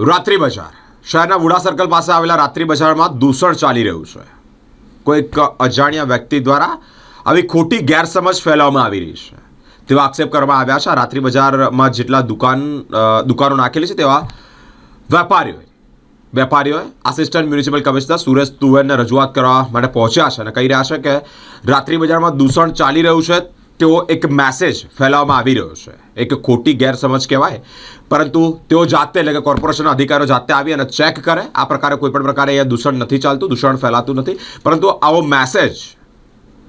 રાત્રિ બજાર શહેરના વુડા સર્કલ પાસે આવેલા રાત્રિ બજારમાં દૂષણ ચાલી રહ્યું છે। કોઈક અજાણ્યા વ્યક્તિ દ્વારા આવી ખોટી ગેરસમજ ફેલાવવામાં આવી રહી છે તેવા આક્ષેપ કરવામાં આવ્યા છે। રાત્રિ બજારમાં જેટલા દુકાનો નાખેલી છે તેવા વેપારીઓએ આસિસ્ટન્ટ મ્યુનિસિપલ કમિશનર સુરેશ તુવેરને રજૂઆત કરવા માટે પહોંચ્યા છે અને કહી રહ્યા છે કે રાત્રિ બજારમાં દૂષણ ચાલી રહ્યું છે તેવો એક મેસેજ ફેલાવવામાં આવી રહ્યો છે। એક ખોટી ગેરસમજ કહેવાય, પરંતુ તેઓ જાતે એટલે કે કોર્પોરેશનના અધિકારીઓ જાતે આવી અને ચેક કરે। આ પ્રકારે કોઈપણ પ્રકારે અહીંયા દૂષણ નથી ચાલતું, દૂષણ ફેલાતું નથી, પરંતુ આવો મેસેજ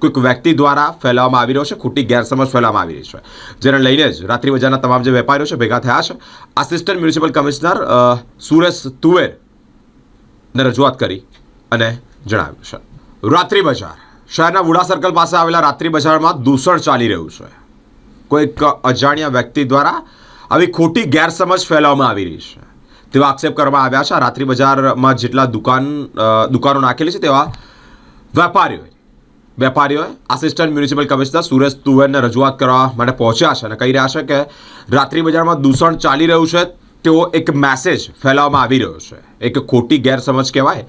કોઈક વ્યક્તિ દ્વારા ફેલાવવામાં આવી રહ્યો છે, ખોટી ગેરસમજ ફેલાવવામાં આવી રહી છે, જેને લઈને જ રાત્રિ બજારના તમામ જે વેપારીઓ છે ભેગા થયા છે। આસિસ્ટન્ટ મ્યુનિસિપલ કમિશનર સુરેશ તુવેરને રજૂઆત કરી અને જણાવ્યું છે। રાત્રિ બજાર શહેરના વુડા સર્કલ પાસે આવેલા રાત્રિ બજારમાં દૂષણ ચાલી રહ્યું છે। કોઈક અજાણ્યા વ્યક્તિ દ્વારા આવી ખોટી ગેરસમજ ફેલાવવામાં આવી રહી છે તેવા આક્ષેપ કરવામાં આવ્યા છે। રાત્રિ બજારમાં જેટલા દુકાનો નાખેલી છે તેવા વેપારીઓએ આસિસ્ટન્ટ મ્યુનિસિપલ કમિશનર સુરેશ તુવેરને રજૂઆત કરવા માટે પહોંચ્યા છે અને કહી રહ્યા છે કે રાત્રિ બજારમાં દૂષણ ચાલી રહ્યું છે તેવો એક મેસેજ ફેલાવવામાં આવી રહ્યો છે। એક ખોટી ગેરસમજ કહેવાય,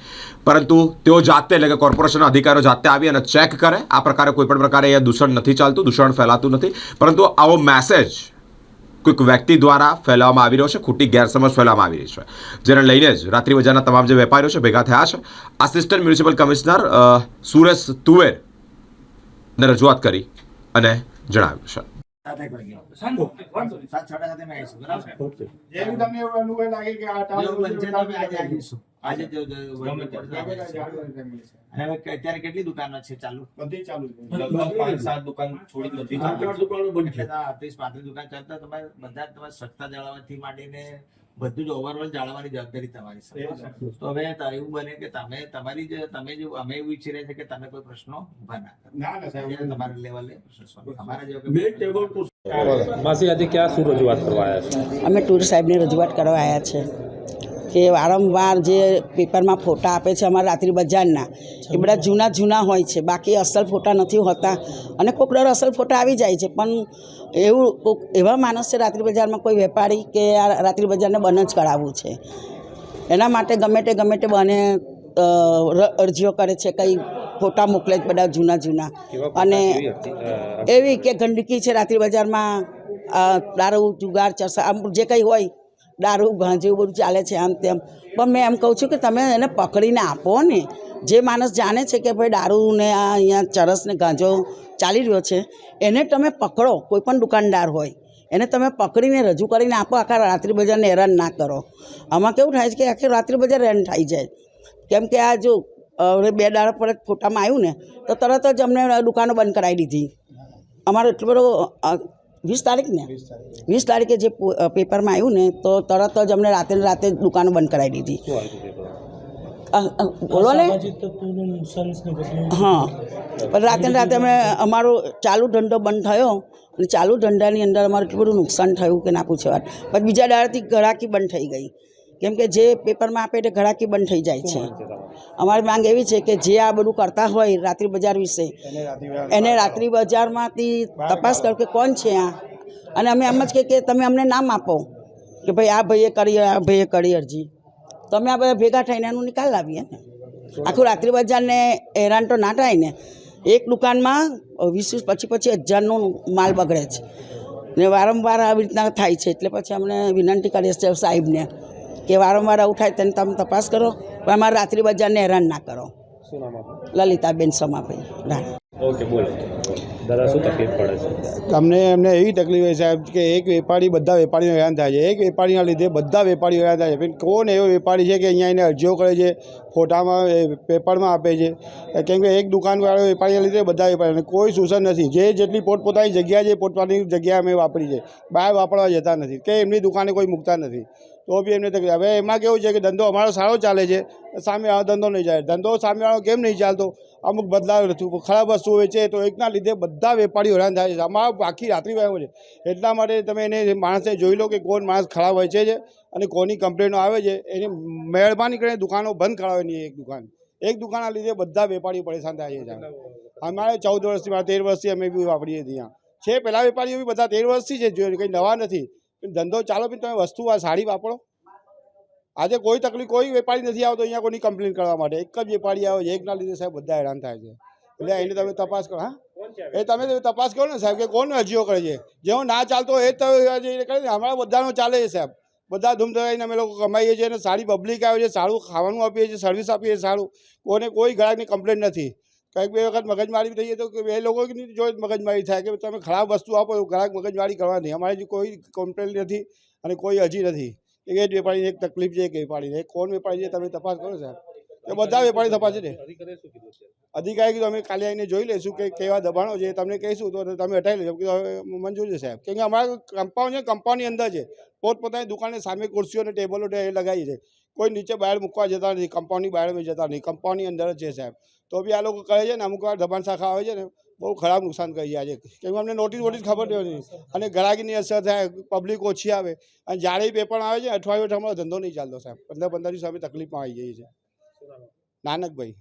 પરંતુ તેઓ જાતે એટલે કે કોર્પોરેશનના અધિકારીઓ જાતે આવી અને ચેક કરે। આ પ્રકારે કોઈપણ પ્રકારે અહીંયા દૂષણ નથી ચાલતું, દૂષણ ફેલાતું નથી, પરંતુ આવો મેસેજ કોઈક વ્યક્તિ દ્વારા ફેલાવવામાં આવી રહ્યો છે, ખોટી ગેરસમજ ફેલાવવામાં આવી રહી છે, જેને લઈને જ રાત્રિ બજારના તમામ જે વેપારીઓ છે ભેગા થયા છે। આસિસ્ટન્ટ મ્યુનિસિપલ કમિશનર સુરેશ તુવેરને રજૂઆત કરી અને જણાવ્યું છે। અત્યારે કેટલી દુકાનો છે ચાલુ? બધી ચાલુ છે। 5-7 દુકાન છોડી બધી 8 દુકાનો બંધ છે। 30-35 દુકાન ચાલતા તમારે બધા તમારે સ્વચ્છતા જાળવવાથી માંડીને બધું જ ઓવરઓલ જાળવવાની જવાબદારી તમારી છે। તો હવે એવું બને કે તમે અમે એવું ઈચ્છી રહ્યા છે કે તમે કોઈ પ્રશ્નો ઉભા ના કરો, તમારા લેવલે અમારા જેવા માસી આજે ક્યાં શું રજૂઆત કરવા આવ્યા છે? અમે ટૂર સાહેબને રજૂઆત કરવા આવ્યા છે કે વારંવાર જે પેપરમાં ફોટા આપે છે અમારા રાત્રિ બજારના, એ બધા જૂના હોય છે, બાકી અસલ ફોટા નથી હોતા। અને કોઈક દર અસલ ફોટા આવી જાય છે, પણ એવા માણસ છે રાત્રિ બજારમાં કોઈ વેપારી કે આ રાત્રિ બજારને બંધ જ કરાવવું છે, એના માટે ગમે તે બને અરજીઓ કરે છે, કંઈ ફોટા મોકલે છે બધા જૂના અને એવી કે ગંદકી છે રાત્રિ બજારમાં, દારૂ જુગાર ચરસા આમ જે કંઈ હોય, દારૂ ગાંજો એવું બધું ચાલે છે આમ તેમ। પણ મેં એમ કહું છું કે તમે એને પકડીને આપો ને, જે માણસ જાણે છે કે ભાઈ દારૂ ને આ અહીંયા ચરસ ને ગાંજો ચાલી રહ્યો છે એને તમે પકડો, કોઈ પણ દુકાનદાર હોય એને તમે પકડીને રજૂ કરીને આપો, આખા રાત્રિ બજારને હેરાન ના કરો। આમાં કેવું થાય છે કે આખી રાત્રિ બજાર હેરાન થઈ જાય, કેમ કે આ જો હવે 2 દાડા પર ફોટામાં આવ્યું ને તો તરત જ અમને દુકાનો બંધ કરાવી દીધી। અમારો એટલો બધો 20 તારીખ ને 20 તારીખે જે પેપરમાં આવ્યું ને તો તરત જ અમને રાતે દુકાનો બંધ કરાવી દીધી। બોલો ને, હા, પણ રાતે અમે અમારો ચાલુ ધંધો બંધ થયો અને ચાલુ ધંધાની અંદર અમારું એટલું બધું નુકસાન થયું કે ના પૂછે વાત। પછી બીજા દાડાથી ઘરાકી બંધ થઈ ગઈ, કેમ કે જે પેપરમાં આપે તે ઘરાકી બંધ થઈ જાય છે। અમારી માંગ એવી છે કે જે આ બધું કરતા હોય રાત્રિ બજાર વિશે એને રાત્રિ બજારમાંથી તપાસ કરો કે કોણ છે આ, અને અમે એમ જ કે તમે અમને નામ આપો કે ભાઈ આ ભાઈએ કરી અરજી, તો અમે આ બધા ભેગા થઈને એનું નિકાલ લાવીએ ને। આખું રાત્રિ બજારને હેરાન તો ના થાય ને, એક દુકાનમાં 20-25 હજારનો માલ બગડે છે ને વારંવાર આવી રીતના થાય છે, એટલે પછી અમને વિનંતી કરીએ છીએ સાહેબને કે વારંવાર આવું થાય તેને તમે તપાસ કરો, પણ અમારા રાત્રિ બજારને હેરાન ના કરો। શું નામ આપનું? લલિતાબેન સમાભાઈ રાણા। ઓકે, બોલો દાદા, શું તકલીફ પડે છે? એમને એવી તકલીફ છે સાહેબ કે એક વેપારી બધા વેપારીઓ હેરાન થાય છે, એક વેપારીના લીધે બધા વેપારીઓ હેરાન થાય છે। પણ કોણ એવો વેપારી છે કે અહીંયા એને અરજીઓ કરે છે, ફોટામાં પેપરમાં આપે છે? કેમ કે એક દુકાનવાળો વેપારીના લીધે બધા વેપારી, કોઈ સૂચન નથી। જેટલી પોતપોતાની જગ્યા છે પોતપોતાની જગ્યા અમે વાપરી છે, બહાર વાપરવા જતા નથી કે એમની દુકાને કોઈ મૂકતા નથી, તો બી એમને તકલીફ। હવે એમાં કેવું છે કે ધંધો અમારો સારો ચાલે છે, સામેવાળો ધંધો નહીં ચાલે। ધંધો સામેવાળો કેમ નહીં ચાલતો? અમુક બદલાવ નથી, ખરાબ વસ્તુ હોય છે, તો એકના લીધે બધા વેપારીઓ હેરાન થાય છે। અમારા આખી રાત્રિ બજાર છે, એટલા માટે તમે એને માણસને જોઈ લો કે કોણ માણસ ખરાબ હોય છે અને કોની કમ્પ્લેનો આવે છે, એની મહેરબાની કરીને દુકાનો બંધ કરાવે નહીં। એક દુકાનના લીધે બધા વેપારીઓ પરેશાન થાય છે। અમારે 14 વર્ષથી 13 વર્ષથી અમે બી વાપરીએ છીએ, છે પહેલાં વેપારીઓ બી બધા 13 વર્ષથી છે, કંઈ નવા નથી। ધંધો ચાલો, પણ તમે વસ્તુ આ સારી વાપરો। આજે કોઈ તકલીફ કોઈ વેપારી નથી આવતો અહીંયા કોઈની કમ્પ્લેન કરવા માટે. એક જ વેપારી આવે છે, એકના લીધે સાહેબ બધા હેરાન થાય છે. એટલે એને તમે તપાસ કરો. હા, એ તમે તપાસ કરો ને સાહેબ કે કોણ અરજીઓ કરે છે. જેવો ના ચાલતો હોય એ જ તમે કરે ને. અમારા બધાનો ચાલે છે સાહેબ. બધા ધૂમધડાઈને અમે લોકો કમાઈએ છીએ અને સારી પબ્લિક આવે છે, સારું ખાવાનું આપીએ છીએ, સર્વિસ આપીએ છીએ સારું. કોઈને કોઈ ગ્રાહકની કમ્પ્લેન નથી. કંઈક બે વખત મગજમારી થઈએ તો એ લોકોની જો મગજમારી થાય કે તમે ખરાબ વસ્તુ આપો તો ગ્રાહક મગજમારી કરવાની. અમારી કોઈ કમ્પ્લેન નથી અને કોઈ અરજી નથી. એક જ વેપારીની એક તકલીફ છે, એક વેપારીને. એક કોણ વેપારી છે તમે તપાસ કરો સાહેબ. એ બધા વેપારી તપાસ છે ને. અધિકારી કીધું અમે કાલે આવીને જોઈ લઈશું કે કેવા દબાણો છે, તમને કહીશું તો તમે હટાવી લેજો. કીધું મંજૂર છે સાહેબ. કેમ કે અમારા કમ્પાઉન્ડ છે, કમ્પાઉન્ડની અંદર છે. પોતપોતાની દુકાનની સામે ખુરશીઓ અને ટેબલો લગાવી છે. કોઈ નીચે બહાર મૂકવા જતા નથી, કમ્પાઉન્ડની બહાર જતા નહીં, કમ્પાઉન્ડની અંદર જ છે સાહેબ. તો બી આ લોકો કહે છે ને અમુક વાર દબાણ શાખા આવે છે ને બહુ ખરાબ નુકસાન કરી જાય છે. કેમ કે અમને નોટિસ ખબર નથી અને ગ્રાહકીની અસર થાય, પબ્લિક ઓછી આવે અને જાડે પેપર આવે છે. અઠવાડિયું અમારો ધંધો નહીં ચાલતો સાહેબ. 15 દિવસ અમે તકલીફમાં આવી જઈએ છીએ. નાનકભાઈ.